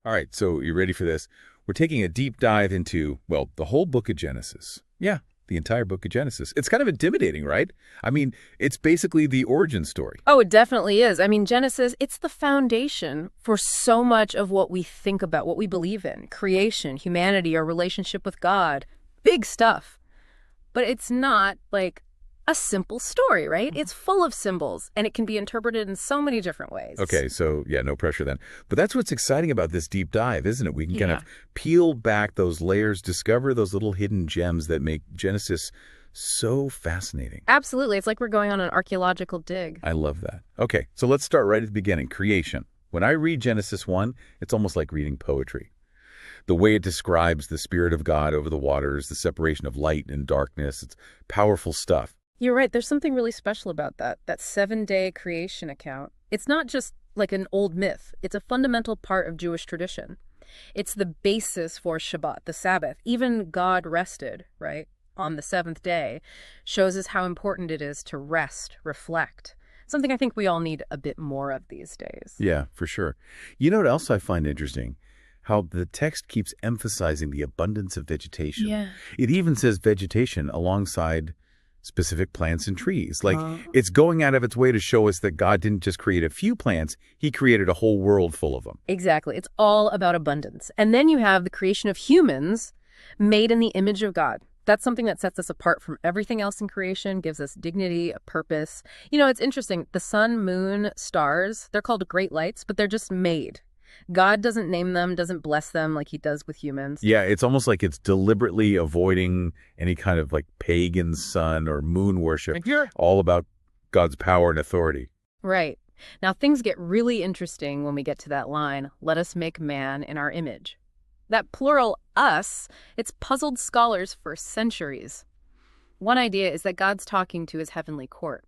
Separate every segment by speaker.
Speaker 1: All right, so you ready for this? We're taking a deep dive into, well, the whole book of Genesis. Yeah, the entire book of Genesis. It's kind of intimidating, right? I mean, it's basically the origin story.
Speaker 2: Oh, it definitely is. I mean, Genesis, it's the foundation for so much of what we think about, what we believe in. Creation, humanity, our relationship with God. Big stuff. But it's not like a simple story, right? It's full of symbols, and it can be interpreted in so many different ways.
Speaker 1: Okay, so yeah, no pressure then. But that's what's exciting about this deep dive, isn't it? We can kind
Speaker 2: Yeah.
Speaker 1: of peel back those layers, discover those little hidden gems that make Genesis so fascinating.
Speaker 2: Absolutely. It's like we're going on an archaeological dig.
Speaker 1: I love that. Okay, so let's start right at the beginning, creation. When I read Genesis 1, it's almost like reading poetry. The way it describes the Spirit of God over the waters, the separation of light and darkness, it's powerful stuff.
Speaker 2: You're right. There's something really special about that 7-day creation account. It's not just like an old myth. It's a fundamental part of Jewish tradition. It's the basis for Shabbat, the Sabbath. Even God rested, right, on the seventh day, shows us how important it is to rest, reflect. Something I think we all need a bit more of these days.
Speaker 1: Yeah, for sure. You know what else I find interesting? How the text keeps emphasizing the abundance of vegetation.
Speaker 2: Yeah.
Speaker 1: It even says vegetation alongside specific plants and trees. Like, it's going out of its way to show us that God didn't just create a few plants, he created a whole world full of them.
Speaker 2: Exactly. It's all about abundance. And then you have the creation of humans made in the image of God. That's something that sets us apart from everything else in creation, gives us dignity, a purpose. You know, it's interesting. The sun, moon, stars, they're called great lights, but they're just made. God doesn't name them, doesn't bless them like he does with humans.
Speaker 1: Yeah, it's almost like it's deliberately avoiding any kind of like pagan sun or moon worship. All about God's power and authority.
Speaker 2: Right. Now, things get really interesting when we get to that line, let us make man in our image. That plural, us, it's puzzled scholars for centuries. One idea is that God's talking to his heavenly court.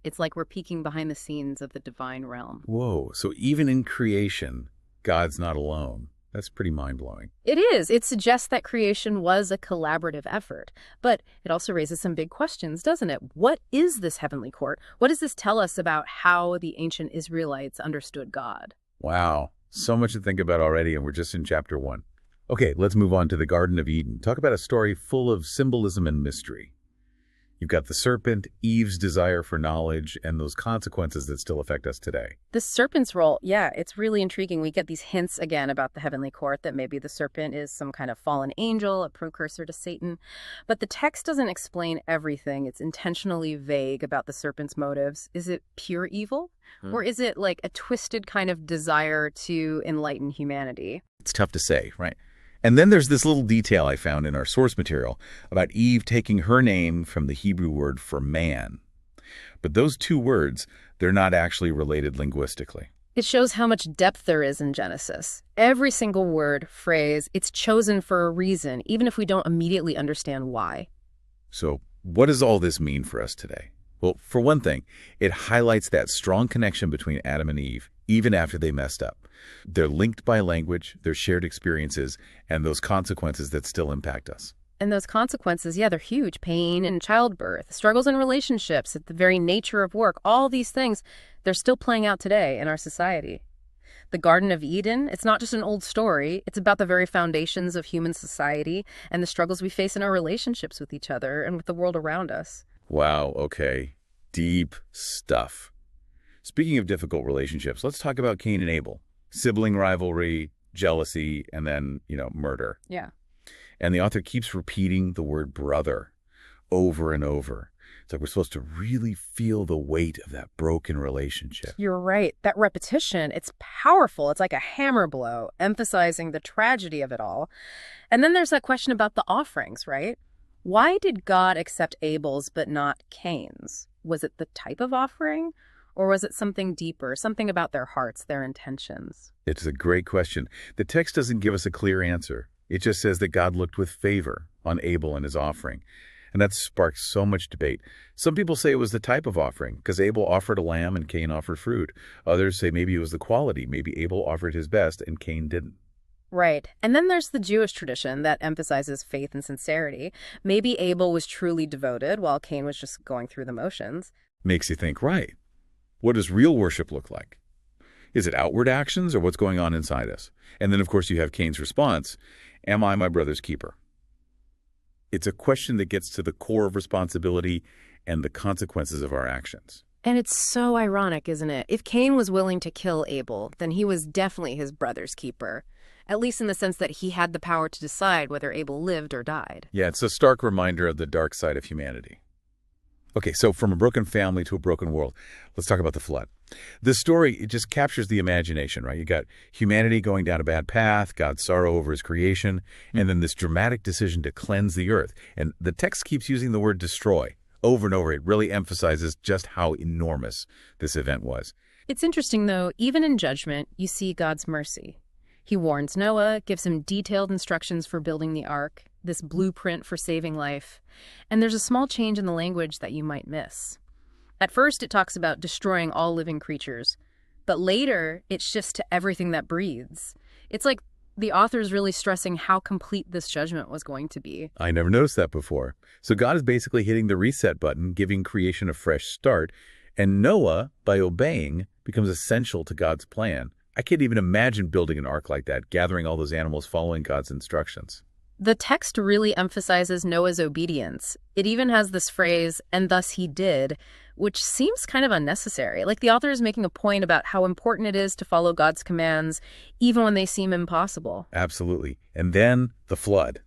Speaker 2: It's like we're peeking behind the scenes of the divine realm.
Speaker 1: Whoa, so even in creation, God's not alone. That's pretty mind-blowing.
Speaker 2: It is. It suggests that creation was a collaborative effort. But it also raises some big questions, doesn't it? What is this heavenly court? What does this tell us about how the ancient Israelites understood God?
Speaker 1: Wow, so much to think about already, and we're just in chapter 1. Okay, let's move on to the Garden of Eden. Talk about a story full of symbolism and mystery. You've got the serpent, Eve's desire for knowledge, and those consequences that still affect us today.
Speaker 2: The serpent's role, yeah, it's really intriguing. We get these hints again about the heavenly court, that maybe the serpent is some kind of fallen angel, a precursor to Satan. But the text doesn't explain everything. It's intentionally vague about the serpent's motives. Is it pure evil? Or is it like a twisted kind of desire to enlighten humanity?
Speaker 1: It's tough to say, right? And then there's this little detail I found in our source material about Eve taking her name from the Hebrew word for man. But those two words, they're not actually related linguistically.
Speaker 2: It shows how much depth there is in Genesis. Every single word, phrase, it's chosen for a reason, even if we don't immediately understand why.
Speaker 1: So what does all this mean for us today? Well, for one thing, it highlights that strong connection between Adam and Eve, even after they messed up. They're linked by language, their shared experiences, and those consequences that still impact us.
Speaker 2: And those consequences, yeah, they're huge. Pain in childbirth, struggles in relationships, the very nature of work, all these things, they're still playing out today in our society. The Garden of Eden, it's not just an old story. It's about the very foundations of human society and the struggles we face in our relationships with each other and with the world around us.
Speaker 1: Wow, okay. Deep stuff. Speaking of difficult relationships, let's talk about Cain and Abel. Sibling rivalry, jealousy, and then, murder.
Speaker 2: Yeah.
Speaker 1: And the author keeps repeating the word brother over and over. It's like we're supposed to really feel the weight of that broken relationship.
Speaker 2: You're right. That repetition, it's powerful. It's like a hammer blow, emphasizing the tragedy of it all. And then there's that question about the offerings, right? Why did God accept Abel's but not Cain's? Was it the type of offering? Or was it something deeper, something about their hearts, their intentions?
Speaker 1: It's a great question. The text doesn't give us a clear answer. It just says that God looked with favor on Abel and his offering. And that sparks so much debate. Some people say it was the type of offering, because Abel offered a lamb and Cain offered fruit. Others say maybe it was the quality. Maybe Abel offered his best and Cain didn't.
Speaker 2: Right. And then there's the Jewish tradition that emphasizes faith and sincerity. Maybe Abel was truly devoted while Cain was just going through the motions.
Speaker 1: Makes you think, right. What does real worship look like? Is it outward actions or what's going on inside us? And then, of course, you have Cain's response, am I my brother's keeper? It's a question that gets to the core of responsibility and the consequences of our actions.
Speaker 2: And it's so ironic, isn't it? If Cain was willing to kill Abel, then he was definitely his brother's keeper, at least in the sense that he had the power to decide whether Abel lived or died.
Speaker 1: Yeah, it's a stark reminder of the dark side of humanity. Okay, so from a broken family to a broken world, let's talk about the flood. This story, it just captures the imagination, right? You got humanity going down a bad path, God's sorrow over his creation, and then this dramatic decision to cleanse the earth. And the text keeps using the word destroy over and over. It really emphasizes just how enormous this event was.
Speaker 2: It's interesting, though, even in judgment, you see God's mercy. He warns Noah, gives him detailed instructions for building the ark, this blueprint for saving life. And there's a small change in the language that you might miss. At first, it talks about destroying all living creatures, but later it shifts to everything that breathes. It's like the author's really stressing how complete this judgment was going to be.
Speaker 1: I never noticed that before. So God is basically hitting the reset button, giving creation a fresh start, and Noah, by obeying, becomes essential to God's plan. I can't even imagine building an ark like that, gathering all those animals, following God's instructions.
Speaker 2: The text really emphasizes Noah's obedience. It even has this phrase, "and thus he did," which seems kind of unnecessary. Like the author is making a point about how important it is to follow God's commands, even when they seem impossible.
Speaker 1: Absolutely. And then the flood.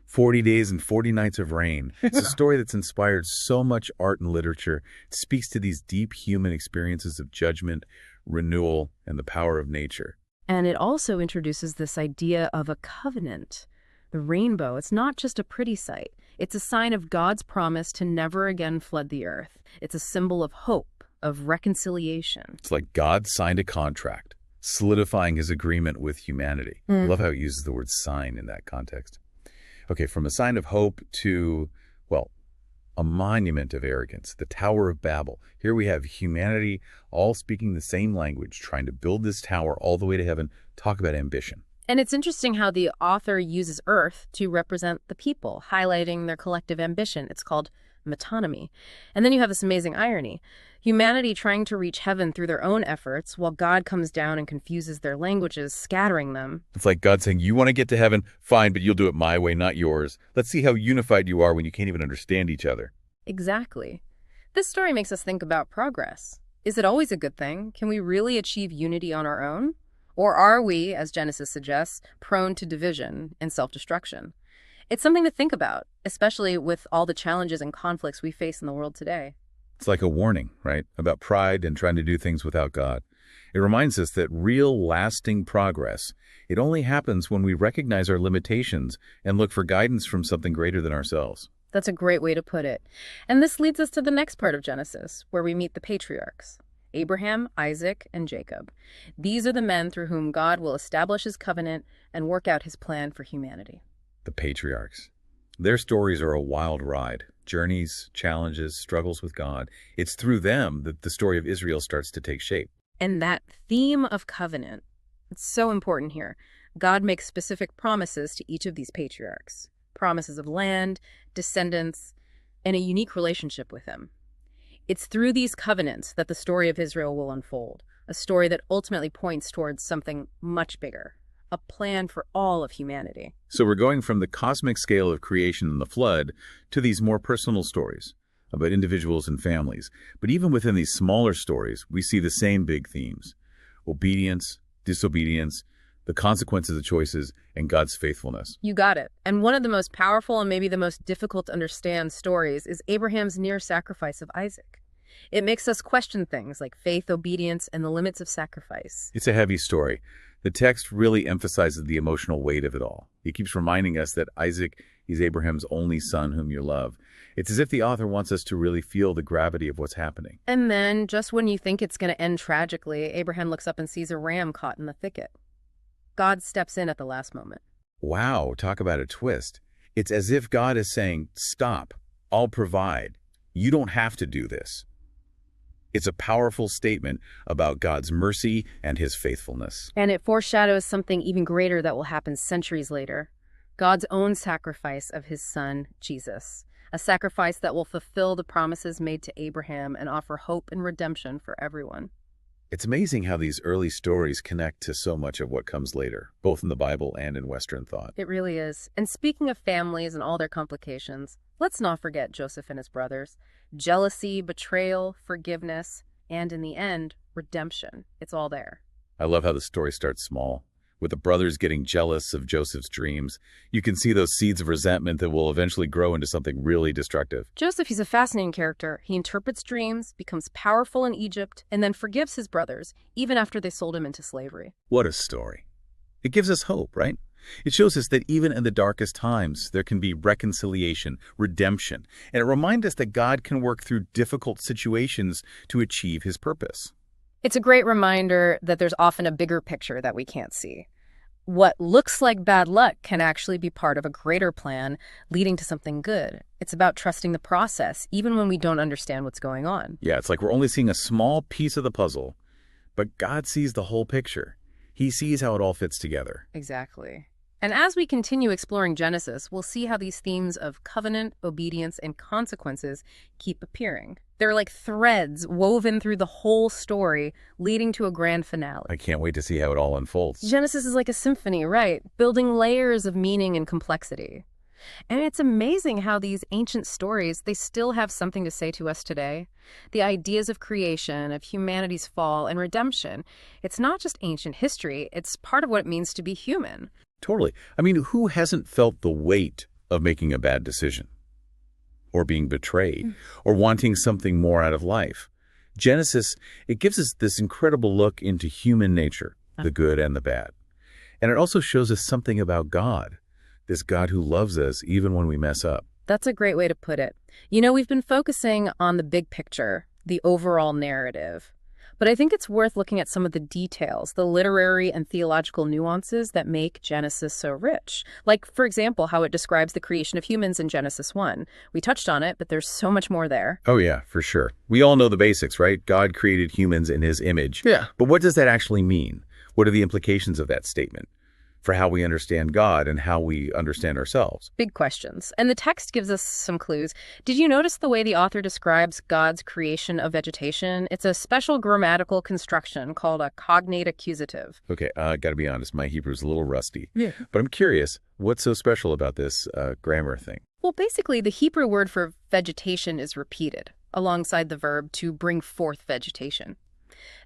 Speaker 1: 40 days and 40 nights of rain. It's a story that's inspired so much art and literature. It speaks to these deep human experiences of judgment, renewal, and the power of nature.
Speaker 2: And it also introduces this idea of a covenant. The rainbow, it's not just a pretty sight. It's a sign of God's promise to never again flood the earth. It's a symbol of hope, of reconciliation.
Speaker 1: It's like God signed a contract, solidifying his agreement with humanity. I love how it uses the word sign in that context. Okay, from a sign of hope to, well, a monument of arrogance, the Tower of Babel. Here we have humanity all speaking the same language, trying to build this tower all the way to heaven. Talk about ambition.
Speaker 2: And it's interesting how the author uses Earth to represent the people, highlighting their collective ambition. It's called metonymy. And then you have this amazing irony. Humanity trying to reach heaven through their own efforts, while God comes down and confuses their languages, scattering them.
Speaker 1: It's like God saying, you want to get to heaven? Fine, but you'll do it my way, not yours. Let's see how unified you are when you can't even understand each other.
Speaker 2: Exactly. This story makes us think about progress. Is it always a good thing? Can we really achieve unity on our own? Or are we, as Genesis suggests, prone to division and self-destruction? It's something to think about, especially with all the challenges and conflicts we face in the world today.
Speaker 1: It's like a warning, right, about pride and trying to do things without God. It reminds us that real, lasting progress, it only happens when we recognize our limitations and look for guidance from something greater than ourselves.
Speaker 2: That's a great way to put it. And this leads us to the next part of Genesis, where we meet the patriarchs. Abraham, Isaac, and Jacob. These are the men through whom God will establish his covenant and work out his plan for humanity.
Speaker 1: The patriarchs. Their stories are a wild ride. Journeys, challenges, struggles with God. It's through them that the story of Israel starts to take shape.
Speaker 2: And that theme of covenant, it's so important here. God makes specific promises to each of these patriarchs. Promises of land, descendants, and a unique relationship with him. It's through these covenants that the story of Israel will unfold, a story that ultimately points towards something much bigger, a plan for all of humanity.
Speaker 1: So we're going from the cosmic scale of creation and the flood to these more personal stories about individuals and families. But even within these smaller stories, we see the same big themes: obedience, disobedience, the consequences of choices, and God's faithfulness.
Speaker 2: You got it. And one of the most powerful and maybe the most difficult to understand stories is Abraham's near sacrifice of Isaac. It makes us question things like faith, obedience, and the limits of sacrifice.
Speaker 1: It's a heavy story. The text really emphasizes the emotional weight of it all. It keeps reminding us that Isaac is Abraham's only son whom you love. It's as if the author wants us to really feel the gravity of what's happening.
Speaker 2: And then, just when you think it's going to end tragically, Abraham looks up and sees a ram caught in the thicket. God steps in at the last moment.
Speaker 1: Wow, talk about a twist. It's as if God is saying, stop, I'll provide. You don't have to do this. It's a powerful statement about God's mercy and his faithfulness.
Speaker 2: And it foreshadows something even greater that will happen centuries later. God's own sacrifice of his son, Jesus. A sacrifice that will fulfill the promises made to Abraham and offer hope and redemption for everyone.
Speaker 1: It's amazing how these early stories connect to so much of what comes later, both in the Bible and in Western thought.
Speaker 2: It really is. And speaking of families and all their complications, let's not forget Joseph and his brothers. Jealousy, betrayal, forgiveness, and in the end, redemption. It's all there.
Speaker 1: I love how the story starts small. With the brothers getting jealous of Joseph's dreams, you can see those seeds of resentment that will eventually grow into something really destructive.
Speaker 2: Joseph, he's a fascinating character. He interprets dreams, becomes powerful in Egypt, and then forgives his brothers, even after they sold him into slavery.
Speaker 1: What a story. It gives us hope, right? It shows us that even in the darkest times, there can be reconciliation, redemption, and it reminds us that God can work through difficult situations to achieve his purpose.
Speaker 2: It's a great reminder that there's often a bigger picture that we can't see. What looks like bad luck can actually be part of a greater plan leading to something good. It's about trusting the process, even when we don't understand what's going on.
Speaker 1: Yeah, it's like we're only seeing a small piece of the puzzle, but God sees the whole picture. He sees how it all fits together.
Speaker 2: Exactly. And as we continue exploring Genesis, we'll see how these themes of covenant, obedience, and consequences keep appearing. They're like threads woven through the whole story, leading to a grand finale.
Speaker 1: I can't wait to see how it all unfolds.
Speaker 2: Genesis is like a symphony, right? Building layers of meaning and complexity. And it's amazing how these ancient stories, they still have something to say to us today. The ideas of creation, of humanity's fall, and redemption. It's not just ancient history, it's part of what it means to be human.
Speaker 1: Totally. I mean, who hasn't felt the weight of making a bad decision? Or being betrayed? Or wanting something more out of life? Genesis, it gives us this incredible look into human nature, the good and the bad. And it also shows us something about God, this God who loves us even when we mess up.
Speaker 2: That's a great way to put it. You know, we've been focusing on the big picture, the overall narrative. But I think it's worth looking at some of the details, the literary and theological nuances that make Genesis so rich. Like, for example, how it describes the creation of humans in Genesis 1. We touched on it, but there's so much more there.
Speaker 1: Oh yeah, for sure. We all know the basics, right? God created humans in his image.
Speaker 2: Yeah.
Speaker 1: But what does that actually mean? What are the implications of that statement for how we understand God and how we understand ourselves?
Speaker 2: Big questions. And the text gives us some clues. Did you notice the way the author describes God's creation of vegetation? It's a special grammatical construction called a cognate accusative.
Speaker 1: Okay, I got to be honest, my Hebrew's a little rusty.
Speaker 2: Yeah.
Speaker 1: But I'm curious, what's so special about this grammar thing?
Speaker 2: Well, basically, the Hebrew word for vegetation is repeated alongside the verb to bring forth vegetation.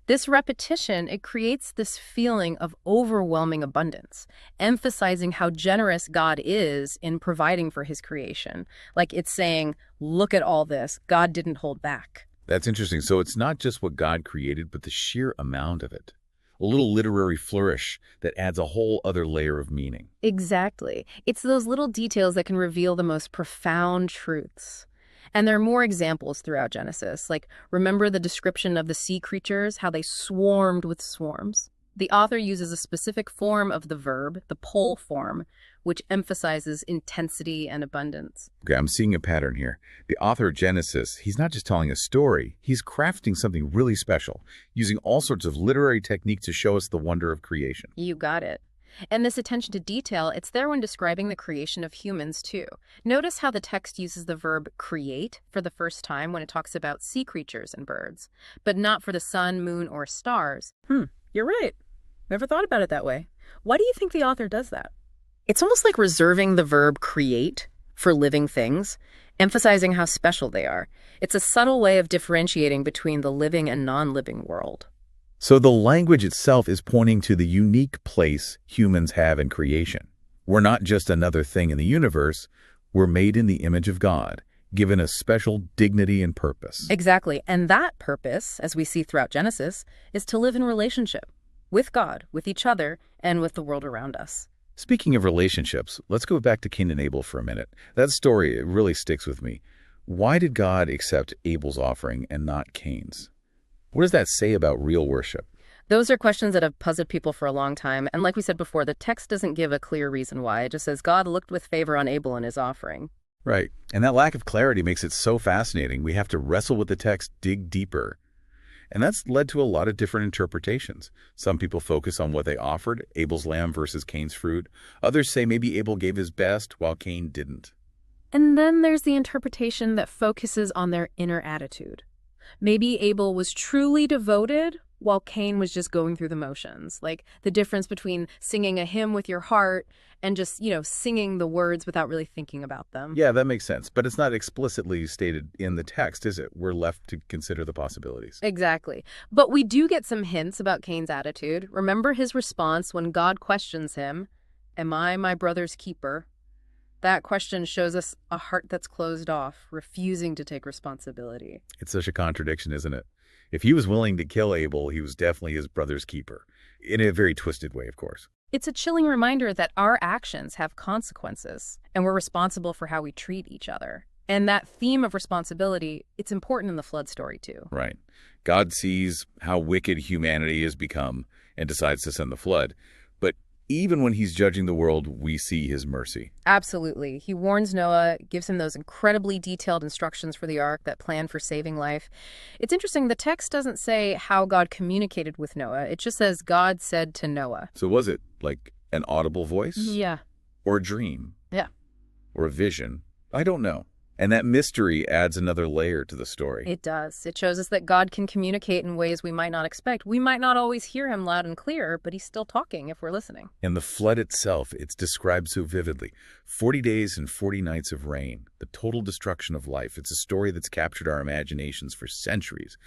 Speaker 2: This repetition, it creates this feeling of overwhelming abundance, emphasizing how generous God is in providing for his creation. Like it's saying, look at all this. God didn't hold back.
Speaker 1: That's interesting. So it's not just what God created, but the sheer amount of it. A little literary flourish that adds a whole other layer of meaning.
Speaker 2: Exactly. It's those little details that can reveal the most profound truths. And there are more examples throughout Genesis, like remember the description of the sea creatures, how they swarmed with swarms? The author uses a specific form of the verb, the pole form, which emphasizes intensity and abundance.
Speaker 1: Okay, I'm seeing a pattern here. The author of Genesis, he's not just telling a story, he's crafting something really special, using all sorts of literary technique to show us the wonder of creation.
Speaker 2: You got it. And this attention to detail, it's there when describing the creation of humans, too. Notice how the text uses the verb create for the first time when it talks about sea creatures and birds, but not for the sun, moon, or stars. You're right. Never thought about it that way. Why do you think the author does that? It's almost like reserving the verb create for living things, emphasizing how special they are. It's a subtle way of differentiating between the living and non-living world.
Speaker 1: So the language itself is pointing to the unique place humans have in creation. We're not just another thing in the universe. We're made in the image of God, given a special dignity and purpose.
Speaker 2: Exactly. And that purpose, as we see throughout Genesis, is to live in relationship with God, with each other, and with the world around us.
Speaker 1: Speaking of relationships, let's go back to Cain and Abel for a minute. That story, it really sticks with me. Why did God accept Abel's offering and not Cain's? What does that say about real worship?
Speaker 2: Those are questions that have puzzled people for a long time. And like we said before, the text doesn't give a clear reason why. It just says God looked with favor on Abel and his offering.
Speaker 1: Right. And that lack of clarity makes it so fascinating. We have to wrestle with the text, dig deeper. And that's led to a lot of different interpretations. Some people focus on what they offered, Abel's lamb versus Cain's fruit. Others say maybe Abel gave his best while Cain didn't.
Speaker 2: And then there's the interpretation that focuses on their inner attitude. Maybe Abel was truly devoted, while Cain was just going through the motions. Like the difference between singing a hymn with your heart and just, singing the words without really thinking about them.
Speaker 1: Yeah, that makes sense. But it's not explicitly stated in the text, is it? We're left to consider the possibilities.
Speaker 2: Exactly. But we do get some hints about Cain's attitude. Remember his response when God questions him, "Am I my brother's keeper?" That question shows us a heart that's closed off, refusing to take responsibility.
Speaker 1: It's such a contradiction, isn't it? If he was willing to kill Abel, he was definitely his brother's keeper. In a very twisted way, of course.
Speaker 2: It's a chilling reminder that our actions have consequences, and we're responsible for how we treat each other. And that theme of responsibility, it's important in the flood story, too.
Speaker 1: Right. God sees how wicked humanity has become and decides to send the flood. But even when he's judging the world, we see his mercy.
Speaker 2: Absolutely. He warns Noah, gives him those incredibly detailed instructions for the ark, that plan for saving life. It's interesting, the text doesn't say how God communicated with Noah. It just says God said to Noah.
Speaker 1: So was it like an audible voice?
Speaker 2: Yeah.
Speaker 1: Or a dream?
Speaker 2: Yeah.
Speaker 1: Or a vision? I don't know. And that mystery adds another layer to the story.
Speaker 2: It does. It shows us that God can communicate in ways we might not expect. We might not always hear him loud and clear, but he's still talking if we're listening.
Speaker 1: And the flood itself, it's described so vividly. 40 days and 40 nights of rain, the total destruction of life. It's a story that's captured our imaginations for centuries.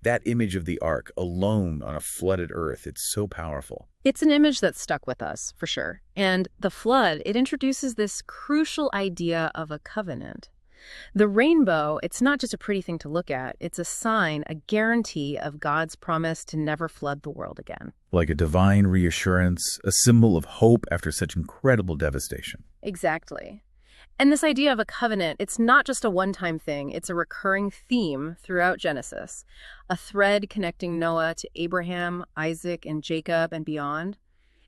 Speaker 1: That image of the ark, alone on a flooded earth, it's so powerful.
Speaker 2: It's an image that's stuck with us, for sure. And the flood, it introduces this crucial idea of a covenant. The rainbow, it's not just a pretty thing to look at. It's a sign, a guarantee of God's promise to never flood the world again.
Speaker 1: Like a divine reassurance, a symbol of hope after such incredible devastation.
Speaker 2: Exactly. And this idea of a covenant, it's not just a one-time thing. It's a recurring theme throughout Genesis, a thread connecting Noah to Abraham, Isaac, and Jacob and beyond.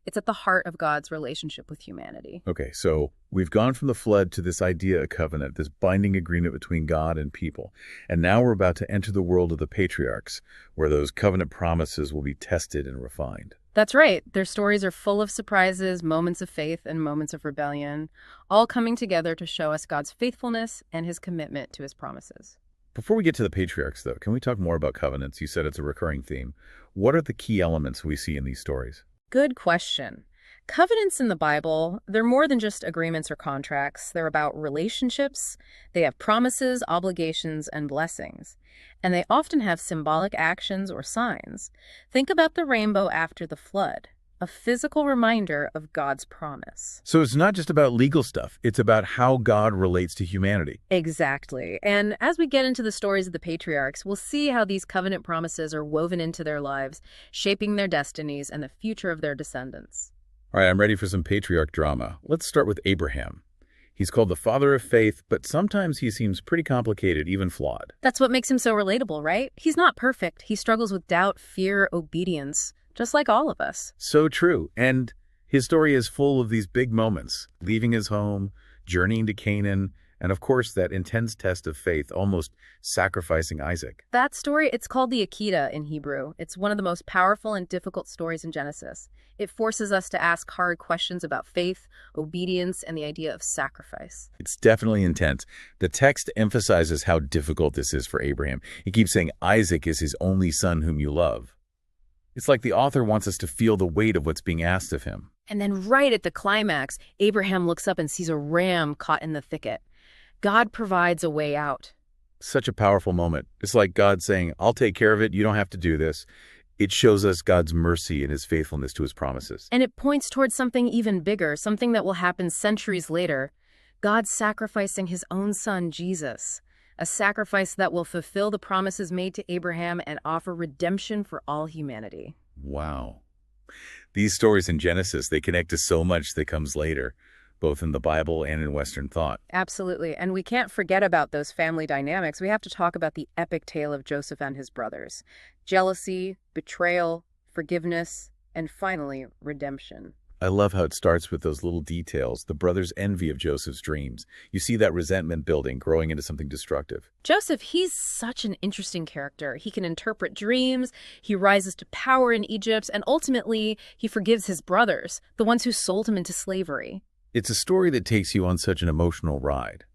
Speaker 2: It's at the heart of God's relationship with humanity.
Speaker 1: Okay, so we've gone from the flood to this idea of covenant, this binding agreement between God and people. And now we're about to enter the world of the patriarchs, where those covenant promises will be tested and refined.
Speaker 2: That's right. Their stories are full of surprises, moments of faith, and moments of rebellion, all coming together to show us God's faithfulness and his commitment to his promises.
Speaker 1: Before we get to the patriarchs, though, can we talk more about covenants? You said it's a recurring theme. What are the key elements we see in these stories?
Speaker 2: Good question. Covenants in the Bible, they're more than just agreements or contracts. They're about relationships. They have promises, obligations, and blessings. And they often have symbolic actions or signs. Think about the rainbow after the flood, a physical reminder of God's promise.
Speaker 1: So it's not just about legal stuff. It's about how God relates to humanity.
Speaker 2: Exactly. And as we get into the stories of the patriarchs, we'll see how these covenant promises are woven into their lives, shaping their destinies and the future of their descendants.
Speaker 1: All right, I'm ready for some patriarch drama. Let's start with Abraham. He's called the father of faith, but sometimes he seems pretty complicated, even flawed.
Speaker 2: That's what makes him so relatable, right? He's not perfect. He struggles with doubt, fear, obedience, just like all of us.
Speaker 1: So true. And his story is full of these big moments, leaving his home, journeying to Canaan, and of course that intense test of faith, almost sacrificing Isaac.
Speaker 2: That story, it's called the Akedah in Hebrew. It's one of the most powerful and difficult stories in Genesis. It forces us to ask hard questions about faith, obedience, and the idea of sacrifice.
Speaker 1: It's definitely intense. The text emphasizes how difficult this is for Abraham. He keeps saying Isaac is his only son whom you love. It's like the author wants us to feel the weight of what's being asked of him.
Speaker 2: And then right at the climax, Abraham looks up and sees a ram caught in the thicket. God provides a way out.
Speaker 1: Such a powerful moment. It's like God saying, I'll take care of it. You don't have to do this. It shows us God's mercy and his faithfulness to his promises.
Speaker 2: And it points towards something even bigger, something that will happen centuries later. God sacrificing his own son, Jesus. A sacrifice that will fulfill the promises made to Abraham and offer redemption for all humanity.
Speaker 1: Wow. These stories in Genesis, they connect to so much that comes later, both in the Bible and in Western thought.
Speaker 2: Absolutely. And we can't forget about those family dynamics. We have to talk about the epic tale of Joseph and his brothers. Jealousy, betrayal, forgiveness, and finally, redemption.
Speaker 1: I love how it starts with those little details, the brothers' envy of Joseph's dreams. You see that resentment building, growing into something destructive.
Speaker 2: Joseph, he's such an interesting character. He can interpret dreams, he rises to power in Egypt, and ultimately, he forgives his brothers, the ones who sold him into slavery.
Speaker 1: It's a story that takes you on such an emotional ride.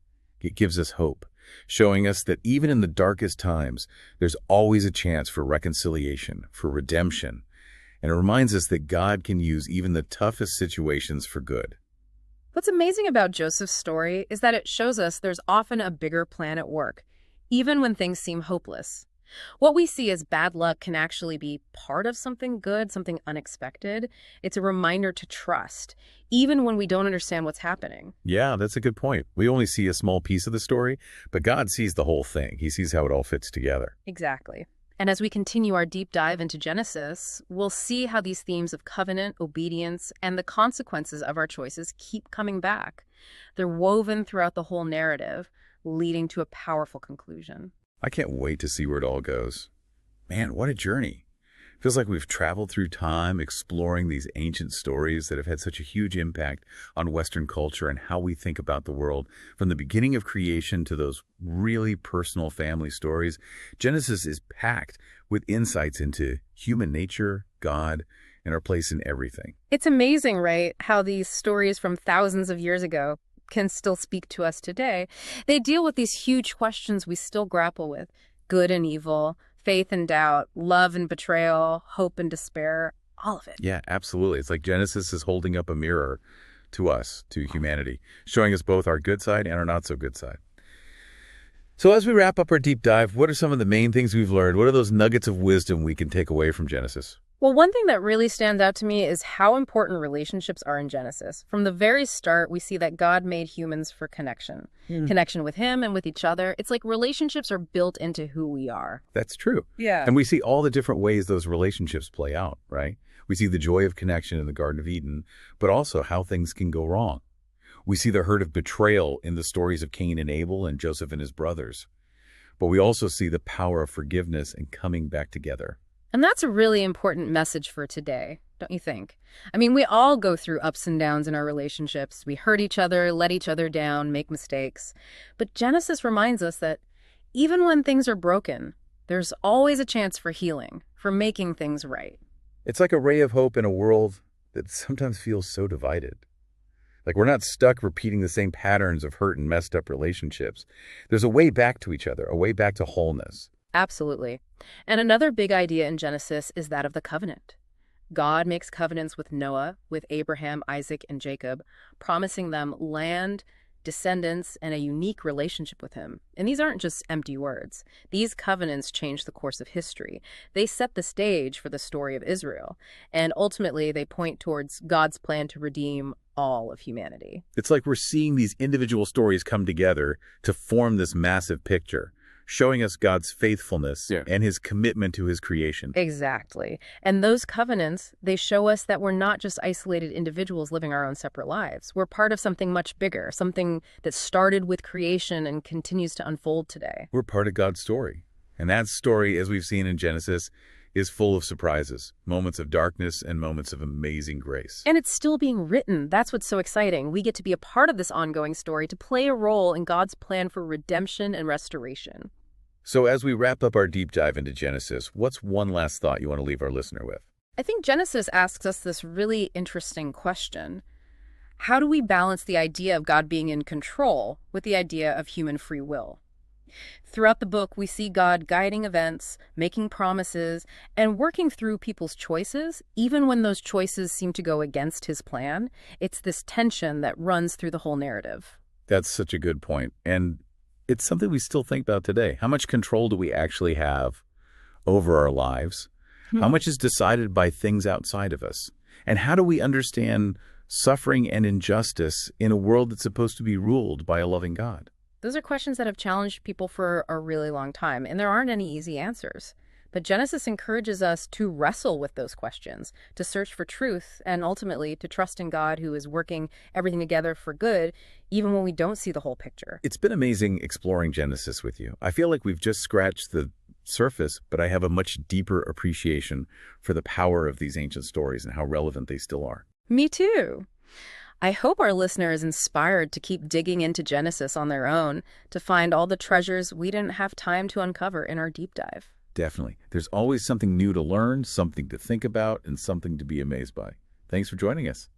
Speaker 1: It gives us hope. showing us that even in the darkest times, there's always a chance for reconciliation, for redemption. And it reminds us that God can use even the toughest situations for good.
Speaker 2: What's amazing about Joseph's story is that it shows us there's often a bigger plan at work, even when things seem hopeless. What we see as bad luck can actually be part of something good, something unexpected. It's a reminder to trust, even when we don't understand what's happening.
Speaker 1: Yeah, that's a good point. We only see a small piece of the story, but God sees the whole thing. He sees how it all fits together.
Speaker 2: Exactly. And as we continue our deep dive into Genesis, we'll see how these themes of covenant, obedience, and the consequences of our choices keep coming back. They're woven throughout the whole narrative, leading to a powerful conclusion.
Speaker 1: I can't wait to see where it all goes. Man, what a journey. Feels like we've traveled through time exploring these ancient stories that have had such a huge impact on Western culture and how we think about the world. From the beginning of creation to those really personal family stories, Genesis is packed with insights into human nature, God, and our place in everything.
Speaker 2: It's amazing, right, how these stories from thousands of years ago can still speak to us today. They deal with these huge questions we still grapple with: good and evil, faith and doubt, love and betrayal, hope and despair, all of it.
Speaker 1: Yeah, absolutely. It's like Genesis is holding up a mirror to us, to humanity, showing us both our good side and our not so good side. So as we wrap up our deep dive, what are some of the main things we've learned? What are those nuggets of wisdom we can take away from Genesis?
Speaker 2: Well, one thing that really stands out to me is how important relationships are in Genesis. From the very start, we see that God made humans for connection. Connection with him and with each other. It's like relationships are built into who we are.
Speaker 1: That's true.
Speaker 2: Yeah.
Speaker 1: And we see all the different ways those relationships play out, right? We see the joy of connection in the Garden of Eden, but also how things can go wrong. We see the hurt of betrayal in the stories of Cain and Abel and Joseph and his brothers. But we also see the power of forgiveness and coming back together.
Speaker 2: And that's a really important message for today, don't you think? I mean, we all go through ups and downs in our relationships. We hurt each other, let each other down, make mistakes. But Genesis reminds us that even when things are broken, there's always a chance for healing, for making things right.
Speaker 1: It's like a ray of hope in a world that sometimes feels so divided. Like we're not stuck repeating the same patterns of hurt and messed up relationships. There's a way back to each other, a way back to wholeness.
Speaker 2: Absolutely. And another big idea in Genesis is that of the covenant. God makes covenants with Noah, with Abraham, Isaac, and Jacob, promising them land, descendants, and a unique relationship with him. And these aren't just empty words. These covenants change the course of history. They set the stage for the story of Israel. And ultimately, they point towards God's plan to redeem all of humanity.
Speaker 1: It's like we're seeing these individual stories come together to form this massive picture, showing us God's faithfulness and his commitment to his creation.
Speaker 2: Exactly. And those covenants, they show us that we're not just isolated individuals living our own separate lives. We're part of something much bigger, something that started with creation and continues to unfold today.
Speaker 1: We're part of God's story. And that story, as we've seen in Genesis, is full of surprises, moments of darkness and moments of amazing grace.
Speaker 2: And it's still being written. That's what's so exciting. We get to be a part of this ongoing story, to play a role in God's plan for redemption and restoration.
Speaker 1: So as we wrap up our deep dive into Genesis, what's one last thought you want to leave our listener with?
Speaker 2: I think Genesis asks us this really interesting question. How do we balance the idea of God being in control with the idea of human free will? Throughout the book, we see God guiding events, making promises, and working through people's choices, even when those choices seem to go against his plan. It's this tension that runs through the whole narrative.
Speaker 1: That's such a good point. And it's something we still think about today. How much control do we actually have over our lives? How much is decided by things outside of us? And how do we understand suffering and injustice in a world that's supposed to be ruled by a loving God?
Speaker 2: Those are questions that have challenged people for a really long time, and there aren't any easy answers. But Genesis encourages us to wrestle with those questions, to search for truth, and ultimately to trust in God who is working everything together for good, even when we don't see the whole picture.
Speaker 1: It's been amazing exploring Genesis with you. I feel like we've just scratched the surface, but I have a much deeper appreciation for the power of these ancient stories and how relevant they still are.
Speaker 2: Me too. I hope our listener is inspired to keep digging into Genesis on their own, to find all the treasures we didn't have time to uncover in our deep dive.
Speaker 1: Definitely. There's always something new to learn, something to think about, and something to be amazed by. Thanks for joining us.